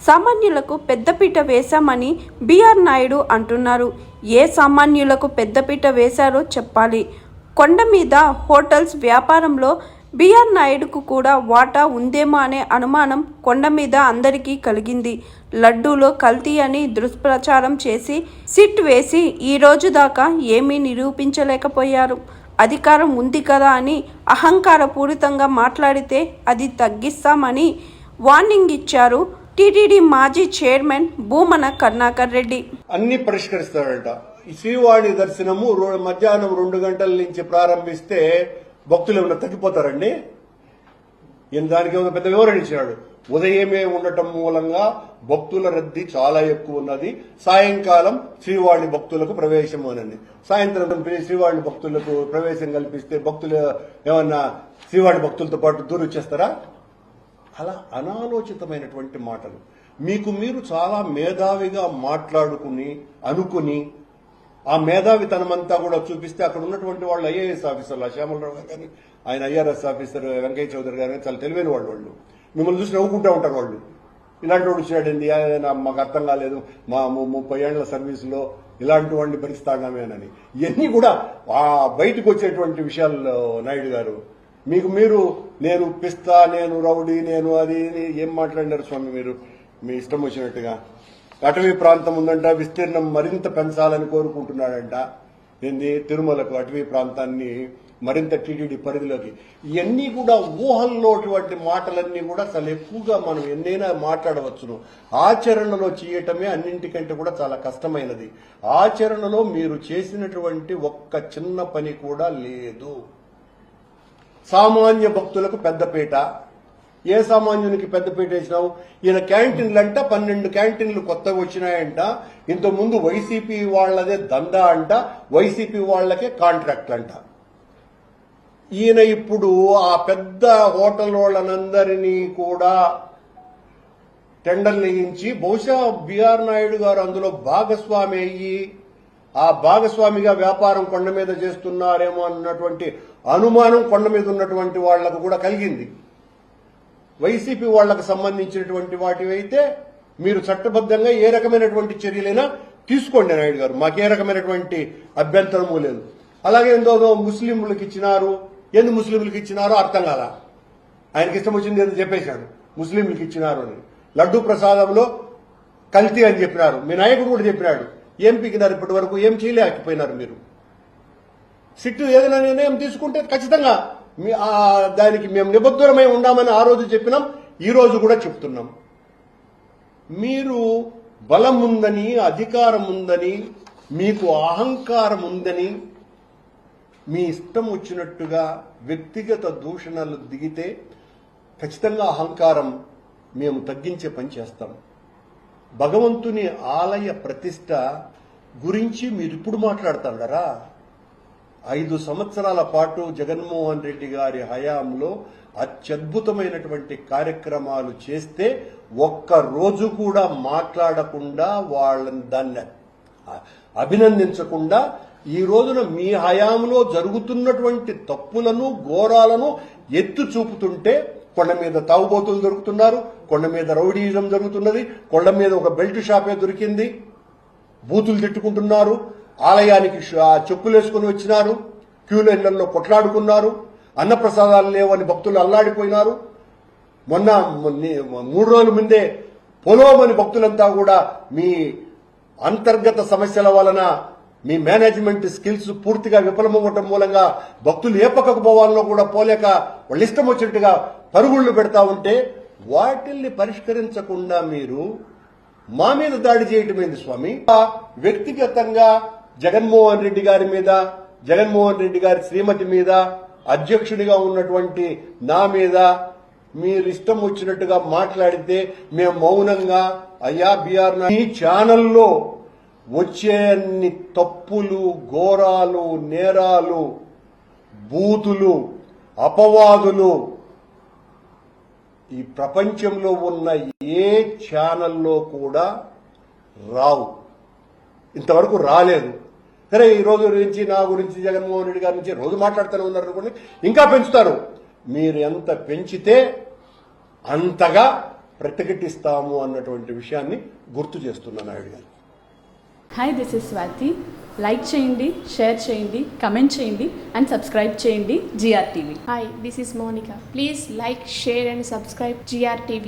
సామాన్యులకు పెద్దపీట వేశామని బిఆర్ నాయుడు అంటున్నారు. ఏ సామాన్యులకు పెద్దపీట వేశారో చెప్పాలి. కొండ మీద హోటల్స్ వ్యాపారంలో బిఆర్ నాయుడుకు కూడా వాటా ఉందేమో అనే అనుమానం కొండ మీద అందరికీ కలిగింది. లడ్డూలో కల్తీ అని దుష్ప్రచారం చేసి సిట్ వేసి ఈ రోజు దాకా ఏమీ నిరూపించలేకపోయారు. అధికారం ఉంది కదా అని అహంకారపూరితంగా మాట్లాడితే అది తగ్గిస్తామని వార్నింగ్ ఇచ్చారు టీటీడీ మాజీ చైర్మన్ భూమన కరుణాకర్ రెడ్డి. అన్ని పరిష్కరిస్తాడంట. శ్రీవాణి దర్శనము మధ్యాహ్నం 2 గంటల నుంచి ప్రారంభిస్తే భక్తులు ఏమైనా తగ్గిపోతారండి? దానికి ఏమైనా పెద్ద వివరణ ఇచ్చినాడు. ఉదయమే ఉండటం మూలంగా భక్తుల రద్దీ చాలా ఎక్కువ ఉన్నది. సాయంకాలం శ్రీవాణి భక్తులకు ప్రవేశం అనండి. సాయంత్రం శ్రీవాణి భక్తులకు ప్రవేశం కల్పిస్తే భక్తులు ఏమన్నా శ్రీవాణి భక్తులతో పాటు దూరం వచ్చేస్తారా? అలా అనాలోచితమైనటువంటి మాటలు. మీకు మీరు చాలా మేధావిగా మాట్లాడుకుని అనుకుని ఆ మేధావితనమంతా కూడా చూపిస్తే అక్కడ ఉన్నటువంటి వాళ్ళు ఐఏఎస్ ఆఫీసర్లు శ్యామలరావు గారు కానీ ఆయన ఐఆర్ఎస్ ఆఫీసర్ వెంకయ్య చౌదరి గారు చాలా తెలివైన వాళ్ళు మిమ్మల్ని చూసి నవ్వుకుంటూ ఉంటారు. వాళ్ళు ఇలాంటి వాడు వచ్చాడండి, మాకు అర్థం కాలేదు, మా 30 ఏళ్ల సర్వీసులో ఇలాంటి వాడిని భరిస్తాగామేనని. ఇవన్నీ కూడా బయటకు వచ్చేటువంటి విషయాలు. నాయుడు గారు మీకు మీరు నేను పిస్తా, నేను రౌడీ, నేను అది ఏం మాట్లాడినారు స్వామి మీరు మీ ఇష్టం వచ్చినట్టుగా. అటవీ ప్రాంతం ఉందంట, విస్తీర్ణం మరింత పెంచాలని కోరుకుంటున్నాడంట. ఏంది తిరుమలకు అటవీ ప్రాంతాన్ని మరింత టీటీడీ పరిధిలోకి. ఇవన్నీ కూడా ఊహల్లోటువంటి మాటలన్నీ కూడా చాలా ఎక్కువగా మనం ఎన్నైనా మాట్లాడవచ్చును. ఆచరణలో చేయటమే అన్నింటికంటే కూడా చాలా కష్టమైనది. ఆచరణలో మీరు చేసినటువంటి ఒక్క చిన్న పని కూడా లేదు. సామాన్య భక్తులకు పెద్దపీట. ఏ సామాన్యునికి పెద్దపీట వేసినావు? ఈయన క్యాంటీన్లు అంట 12 క్యాంటీన్లు కొత్తగా వచ్చినాయంట. ఇంతకుముందు వైసీపీ వాళ్లదే దందా అంట, వైసీపీ వాళ్లకే కాంట్రాక్ట్లు అంట. ఈయన ఇప్పుడు ఆ పెద్ద హోటల్ వాళ్ళనందరినీ కూడా టెండర్లు వేయించి బహుశా బిఆర్ నాయుడు గారు అందులో భాగస్వామి అయ్యి ఆ భాగస్వామిగా వ్యాపారం కొండ మీద చేస్తున్నారేమో అన్నటువంటి అనుమానం కొండ మీద ఉన్నటువంటి వాళ్లకు కూడా కలిగింది. వైసీపీ వాళ్లకు సంబంధించినటువంటి వాటివైతే మీరు చట్టబద్ధంగా ఏ రకమైనటువంటి చర్యలైనా తీసుకోండి నాయుడు గారు, మాకే రకమైనటువంటి అభ్యంతరమూ లేదు. అలాగే ఏందో ముస్లింలకు ఇచ్చినారు, ఎందుకు ముస్లింలకు ఇచ్చినారో అర్థం కాలా. ఆయనకి ఇష్టం వచ్చింది ఏదో చెప్పేశాడు, ముస్లింలకు ఇచ్చినారు అని. లడ్డూ ప్రసాదంలో కల్తీ అని చెప్పినారు, మీ నాయకుడు కూడా చెప్పినాడు. ఏం పీకినారు ఇప్పటి వరకు? ఏం చేయలేకపోయినారు మీరు? సిట్టు ఏదైనా నిర్ణయం తీసుకుంటే ఖచ్చితంగా దానికి మేము నిబద్ధులమై ఉండామని ఆ రోజు చెప్పినాం, ఈ రోజు కూడా చెప్తున్నాం. మీరు బలం ఉందని, అధికారం ఉందని, మీకు అహంకారం ఉందని మీ ఇష్టం వచ్చినట్టుగా వ్యక్తిగత దూషణలు దిగితే ఖచ్చితంగా అహంకారం మేము తగ్గించే పని చేస్తాం. భగవంతుని ఆలయ ప్రతిష్ట గురించి మీరు ఇప్పుడు మాట్లాడుతున్నారా? 5 సంవత్సరాల పాటు జగన్మోహన్ రెడ్డి గారి హయాంలో అత్యద్భుతమైనటువంటి కార్యక్రమాలు చేస్తే ఒక్క రోజు కూడా మాట్లాడకుండా వాళ్ళని దాన్ని అభినందించకుండా ఈ రోజున మీ హయాంలో జరుగుతున్నటువంటి తప్పులను ఘోరాలను ఎత్తు చూపుతుంటే కొండ మీద తాగుబోతులు దొరుకుతున్నారు, కొండ మీద రౌడీయిజం జరుగుతున్నది, కొండ మీద ఒక బెల్ట్ షాపే దొరికింది, బూతులు తిట్టుకుంటున్నారు, ఆలయానికి చెప్పులేసుకుని వచ్చినారు, క్యూ లైన్లలో కొట్లాడుకున్నారు, అన్నప్రసాదాలు లేవని భక్తులు అల్లాడిపోయినారు. మొన్న 3 రోజుల ముందే పొలోమని భక్తులంతా కూడా మీ అంతర్గత సమస్యల వలన మీ మేనేజ్మెంట్ స్కిల్స్ పూర్తిగా విఫలమవ్వటం మూలంగా భక్తులు ఏ పక్కకు పోవాలో కూడా పోలేక వాళ్ళు ఇష్టం వచ్చినట్టుగా పరుగుళ్లు పెడతా ఉంటే వాటిల్ని పరిష్కరించకుండా మీరు మా మీద దాడి చేయటమేంది స్వామి? వ్యక్తిగతంగా జగన్మోహన్ రెడ్డి గారి మీద, జగన్మోహన్ రెడ్డి గారి శ్రీమతి మీద, అధ్యక్షుడిగా ఉన్నటువంటి నా మీద మీరు ఇష్టం వచ్చినట్టుగా మాట్లాడితే మేము మౌనంగా అయ్యా బిఆర్ ఈ ఛానల్లో వచ్చే అన్ని తప్పులు, ఘోరాలు, నేరాలు, బూతులు, అపవాదులు ఈ ప్రపంచంలో ఉన్న ఏ ఛానల్లో కూడా రావు, ఇంతవరకు రాలేదు. సరే ఈ రోజు గురించి నా గురించి జగన్మోహన్ రెడ్డి గారి నుంచి రోజు మాట్లాడుతూనే ఉన్నారు అనుకోండి, ఇంకా పెంచుతారు. మీరు ఎంత పెంచితే అంతగా ప్రతిఘటిస్తాము అన్నటువంటి విషయాన్ని గుర్తు చేస్తున్నాను నాయుడు గారు. Hi, this is Swathi. Like చేయండి, షేర్ చేయండి, కమెంట్ చేయండి అండ్ సబ్స్క్రైబ్ చేయండి GR TV. Hi, this is Monica. Please like, share and subscribe GR TV.